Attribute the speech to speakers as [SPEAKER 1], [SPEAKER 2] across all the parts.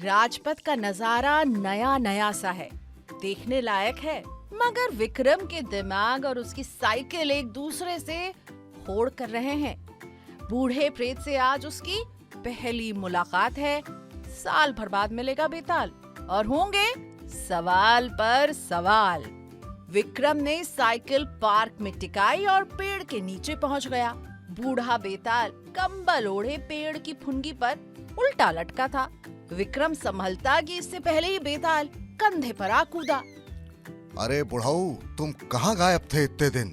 [SPEAKER 1] राजपथ का नजारा नया नया सा है, देखने लायक है। मगर विक्रम के दिमाग और उसकी साइकिल एक दूसरे से होड़ कर रहे हैं। बूढ़े प्रेत से आज उसकी पहली मुलाकात है। साल भर बाद मिलेगा बेताल और होंगे सवाल पर सवाल। विक्रम ने साइकिल पार्क में टिकाई और पेड़ के नीचे पहुंच गया। बूढ़ा बेताल कंबल ओढ़े पेड़ की फुनगी पर उल्टा लटका था। विक्रम संभलता कि इससे पहले ही बेताल कंधे पर आ कूदा।
[SPEAKER 2] अरे बुढ़ाऊ, तुम कहाँ गायब थे इतने दिन?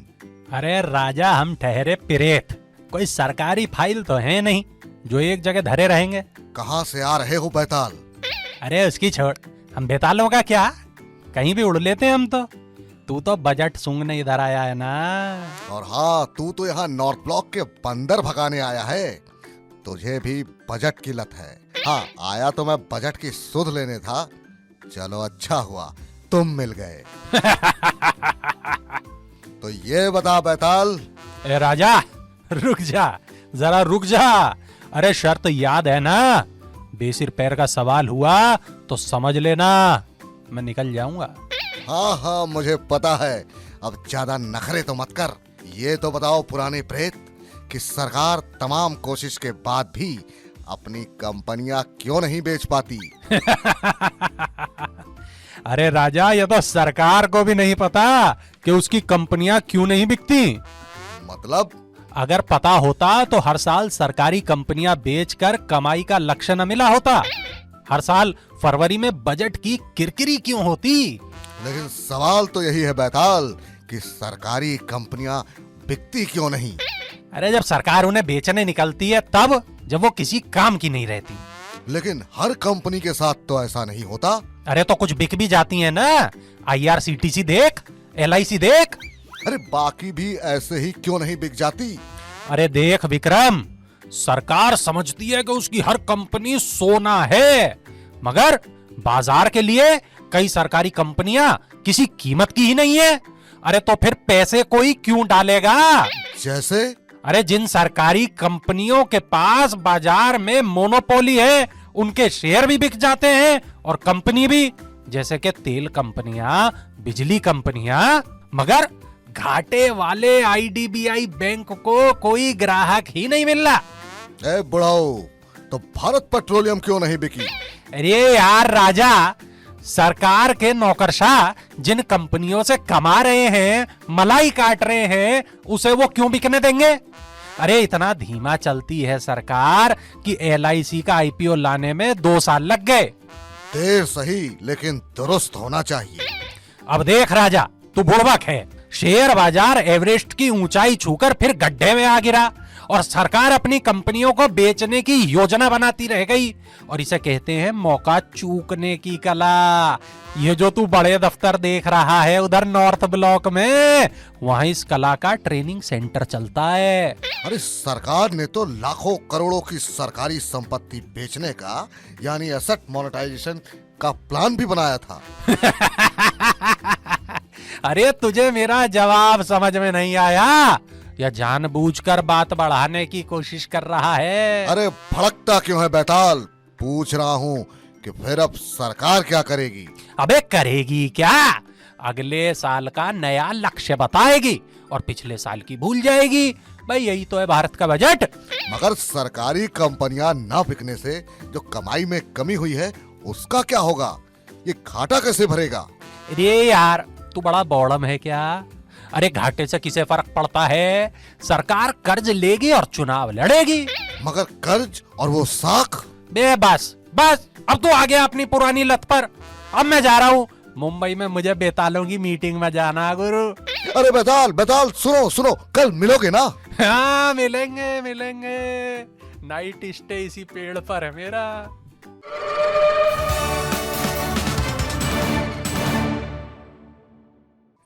[SPEAKER 3] अरे राजा, हम ठहरे प्रेत, कोई सरकारी फाइल तो है नहीं जो एक जगह धरे रहेंगे।
[SPEAKER 2] कहाँ से आ रहे हो बेताल?
[SPEAKER 3] अरे उसकी छोड़, हम बेतालों का क्या, कहीं भी उड़ लेते हैं हम तो। तू तो बजट सूंघने इधर आया है ना।
[SPEAKER 2] और हाँ, तू तो यहाँ नॉर्थ ब्लॉक के बंदर भगाने आया है। तुझे भी बजट की लत है। हाँ, आया तो मैं बजट की सुध लेने था। चलो अच्छा हुआ तुम मिल गए। तो ये बता बेताल।
[SPEAKER 3] ए राजा, रुक जा, जरा रुक जा। अरे शर्त याद है ना? बेसिर पैर का सवाल हुआ तो समझ लेना, मैं निकल जाऊंगा।
[SPEAKER 2] हाँ हाँ, मुझे पता है। अब ज्यादा नखरे तो मत कर। ये तो बताओ पुराने प्रेत कि सरकार तमाम कोशिश के बाद भी अपनी कंपनियां क्यों नहीं बेच पाती?
[SPEAKER 3] अरे राजा, ये तो सरकार को भी नहीं पता कि उसकी कंपनियां क्यों नहीं बिकती।
[SPEAKER 2] मतलब?
[SPEAKER 3] अगर पता होता तो हर साल सरकारी कंपनियां बेचकर कमाई का लक्ष्य न मिला होता। हर साल फरवरी में बजट की किरकिरी क्यों होती?
[SPEAKER 2] लेकिन सवाल तो यही है बेताल कि सरकारी कंपनियां बिकती क्यों नहीं?
[SPEAKER 3] अरे जब सरकार उन्हें बेचने निकलती है तब, जब वो किसी काम की नहीं रहती।
[SPEAKER 2] लेकिन हर कंपनी के साथ तो ऐसा नहीं होता।
[SPEAKER 3] अरे तो कुछ बिक भी जाती है ना। IRCTC देख, LIC देख।
[SPEAKER 2] अरे बाकी भी ऐसे ही क्यों नहीं बिक जाती?
[SPEAKER 3] अरे देख विक्रम, सरकार समझती है कि उसकी हर कंपनी सोना है, मगर बाजार के लिए कई सरकारी कंपनियां किसी कीमत की ही नहीं है। अरे तो फिर पैसे कोई क्यों डालेगा?
[SPEAKER 2] जैसे?
[SPEAKER 3] अरे जिन सरकारी कंपनियों के पास बाजार में मोनोपोली है, उनके शेयर भी बिक जाते हैं और कंपनी भी, जैसे कि तेल कंपनियां, बिजली कंपनियां। मगर घाटे वाले IDBI बैंक को कोई ग्राहक ही नहीं मिल रहा।
[SPEAKER 2] ए बुढ़ाओ, तो भारत पेट्रोलियम क्यों नहीं बिकी?
[SPEAKER 3] अरे यार राजा, सरकार के नौकरशाह जिन कंपनियों से कमा रहे हैं, मलाई काट रहे हैं, उसे वो क्यों बिकने देंगे? अरे इतना धीमा चलती है सरकार कि LIC का IPO लाने में 2 साल लग गए।
[SPEAKER 2] देर सही लेकिन दुरुस्त होना चाहिए।
[SPEAKER 3] अब देख राजा, तू बुड़बक है। शेयर बाजार एवरेस्ट की ऊंचाई छूकर फिर गड्ढे में आ गिरा और सरकार अपनी कंपनियों को बेचने की योजना बनाती रह गई, और इसे कहते हैं मौका चूकने की कला। ये जो तू बड़े दफ्तर देख रहा है उधर नॉर्थ ब्लॉक में, वहां इस कला का ट्रेनिंग सेंटर चलता है।
[SPEAKER 2] अरे सरकार ने तो लाखों करोड़ों की सरकारी संपत्ति बेचने का, यानी एसेट मोनेटाइजेशन का प्लान भी बनाया था।
[SPEAKER 3] अरे तुझे मेरा जवाब समझ में नहीं आया या जानबूझकर बात बढ़ाने की कोशिश कर रहा है?
[SPEAKER 2] अरे भड़कता क्यों है बेताल? पूछ रहा हूँ कि फिर अब सरकार क्या करेगी?
[SPEAKER 3] अबे करेगी क्या? अगले साल का नया लक्ष्य बताएगी और पिछले साल की भूल जाएगी। भाई यही तो है भारत का बजट।
[SPEAKER 2] मगर सरकारी कंपनियां न बिकने से जो कमाई में कमी हुई है उसका क्या होगा? ये घाटा कैसे भरेगा?
[SPEAKER 3] अरे यार, तू बड़ा बौड़म है क्या? अरे घाटे से किसे फर्क पड़ता है? सरकार कर्ज लेगी और चुनाव लड़ेगी।
[SPEAKER 2] मगर कर्ज और वो साख?
[SPEAKER 3] बे बस बस, अब तू आ गया अपनी पुरानी लत पर। अब मैं जा रहा हूँ मुंबई में, मुझे बेतालों की मीटिंग में जाना गुरु।
[SPEAKER 2] अरे बेताल बेताल, सुनो सुनो, कल मिलोगे ना?
[SPEAKER 3] हाँ मिलेंगे मिलेंगे, नाइट स्टे इसी पेड़ पर है मेरा।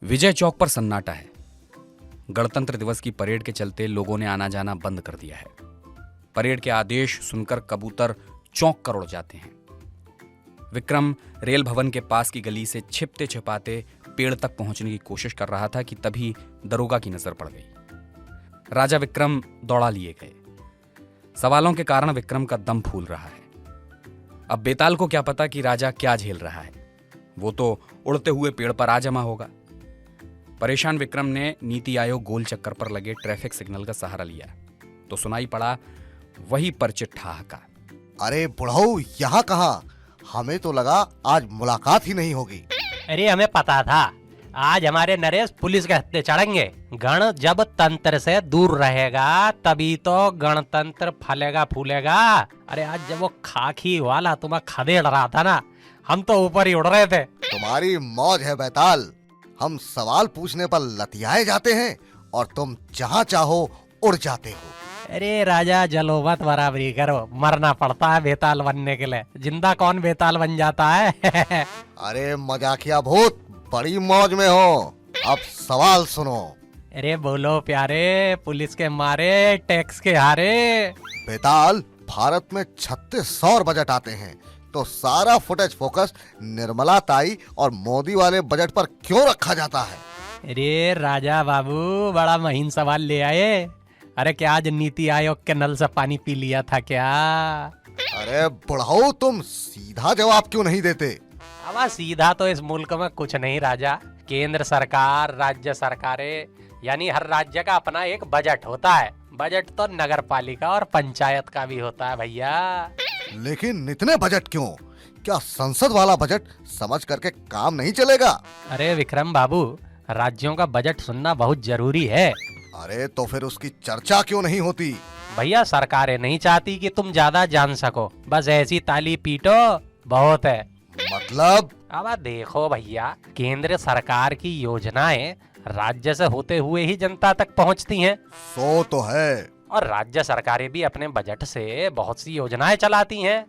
[SPEAKER 4] विजय चौक पर सन्नाटा है। गणतंत्र दिवस की परेड के चलते लोगों ने आना जाना बंद कर दिया है। परेड के आदेश सुनकर कबूतर चौंक कर उड़ जाते हैं। विक्रम रेल भवन के पास की गली से छिपते छिपाते पेड़ तक पहुंचने की कोशिश कर रहा था कि तभी दरोगा की नजर पड़ गई। राजा विक्रम दौड़ा लिए गए। सवालों के कारण विक्रम का दम फूल रहा है। अब बेताल को क्या पता कि राजा क्या झेल रहा है, वो तो उड़ते हुए पेड़ पर आ जमा होगा। परेशान विक्रम ने नीति आयोग गोल चक्कर पर लगे ट्रैफिक सिग्नल का सहारा लिया तो सुनाई पड़ा वही परिचित ठहाका।
[SPEAKER 2] अरे बुढ़ऊ, यहाँ कहाँ? हमें तो लगा आज मुलाकात ही नहीं होगी।
[SPEAKER 3] अरे हमें पता था आज हमारे नरेश पुलिस के हत्थे चढ़ेंगे। गण जब तंत्र से दूर रहेगा तभी तो गणतंत्र फलेगा फूलेगा। अरे आज जब वो खाकी वाला तुम्हें खदेड़ रहा था ना, हम तो ऊपर ही उड़ रहे थे।
[SPEAKER 2] तुम्हारी मौज है बेताल, हम सवाल पूछने पर लतियाए जाते हैं और तुम जहाँ चाहो उड़ जाते हो।
[SPEAKER 3] अरे राजा जलो मत बराबरी करो, मरना पड़ता है बेताल बनने के लिए, जिंदा कौन बेताल बन जाता है।
[SPEAKER 2] अरे मजाकिया भूत, बड़ी मौज में हो। अब सवाल सुनो।
[SPEAKER 3] अरे बोलो प्यारे, पुलिस के मारे टैक्स के हारे।
[SPEAKER 2] बेताल, भारत में 3600 बजट आते हैं तो सारा फुटेज फोकस निर्मला ताई और मोदी वाले बजट पर क्यों रखा जाता है?
[SPEAKER 3] अरे राजा बाबू, बड़ा महीन सवाल ले आए। अरे क्या आज नीति आयोग के नल से पानी पी लिया था क्या?
[SPEAKER 2] अरे बुढ़ऊ, तुम सीधा जवाब क्यों नहीं देते?
[SPEAKER 3] अब सीधा तो इस मुल्क में कुछ नहीं राजा। केंद्र सरकार, राज्य सरकारें, यानी हर राज्य का अपना एक बजट होता है। बजट तो नगर पालिका और पंचायत का भी होता है भैया।
[SPEAKER 2] लेकिन इतने बजट क्यों? क्या संसद वाला बजट समझ करके काम नहीं चलेगा?
[SPEAKER 3] अरे विक्रम बाबू, राज्यों का बजट सुनना बहुत जरूरी है।
[SPEAKER 2] अरे तो फिर उसकी चर्चा क्यों नहीं होती?
[SPEAKER 3] भैया सरकारें नहीं चाहती कि तुम ज्यादा जान सको, बस ऐसी ताली पीटो बहुत है।
[SPEAKER 2] मतलब?
[SPEAKER 3] अब देखो भैया, केंद्र सरकार की योजनाएं राज्य से होते हुए ही जनता तक पहुंचती हैं।
[SPEAKER 2] सो तो है।
[SPEAKER 3] और राज्य सरकारें भी अपने बजट से बहुत सी योजनाएं चलाती हैं।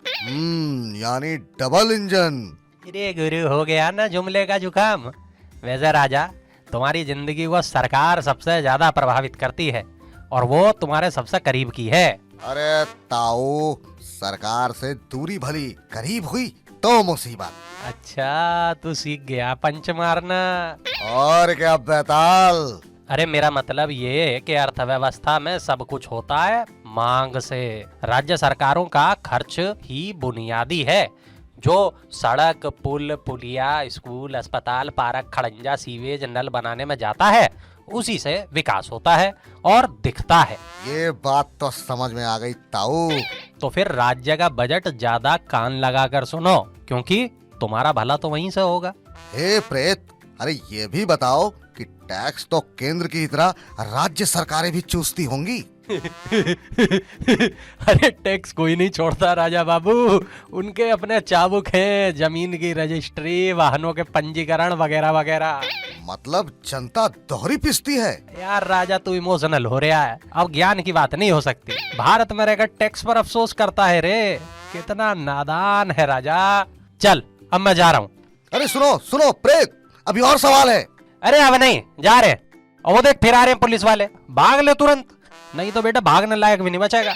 [SPEAKER 2] यानी डबल इंजन।
[SPEAKER 3] अरे गुरु, हो गया ना जुमले का जुकाम। वैसे राजा, तुम्हारी जिंदगी को सरकार सबसे ज्यादा प्रभावित करती है और वो तुम्हारे सबसे करीब की है।
[SPEAKER 2] अरे ताऊ, सरकार से दूरी भली, करीब हुई तो मुसीबत।
[SPEAKER 3] अच्छा, तू सीख गया पंच मारना।
[SPEAKER 2] और क्या बेताल?
[SPEAKER 3] अरे मेरा मतलब ये है कि अर्थव्यवस्था में सब कुछ होता है मांग से। राज्य सरकारों का खर्च ही बुनियादी है। जो सड़क, पुल, पुलिया, स्कूल, अस्पताल, पार्क, खड़ंजा, सीवेज, नल बनाने में जाता है, उसी से विकास होता है और दिखता है।
[SPEAKER 2] ये बात तो समझ में आ गई ताऊ।
[SPEAKER 3] तो फिर राज्य का बजट ज्यादा कान लगाकर सुनो, क्योंकि तुम्हारा भला तो वहीं से होगा।
[SPEAKER 2] हे प्रेत, अरे ये भी बताओ कि टैक्स तो केंद्र की तरह राज्य सरकारें भी चूसती होंगी।
[SPEAKER 3] अरे टैक्स कोई नहीं छोड़ता राजा बाबू, उनके अपने चाबुक हैं, जमीन की रजिस्ट्री, वाहनों के पंजीकरण वगैरह वगैरह।
[SPEAKER 2] मतलब जनता दोहरी पिसती है।
[SPEAKER 3] यार राजा, तू इमोशनल हो रहा है। अब ज्ञान की बात नहीं हो सकती। भारत में रहकर टैक्स पर अफसोस करता है रे, कितना नादान है राजा। चल अब मैं जा रहा हूँ।
[SPEAKER 2] अरे सुनो सुनो प्रेत, अभी और सवाल है।
[SPEAKER 3] अरे अब नहीं जा रहे, और वो देख फिर आ रहे हैं पुलिस वाले, भाग ले तुरंत, नहीं तो बेटा भागने लायक भी नहीं बचेगा।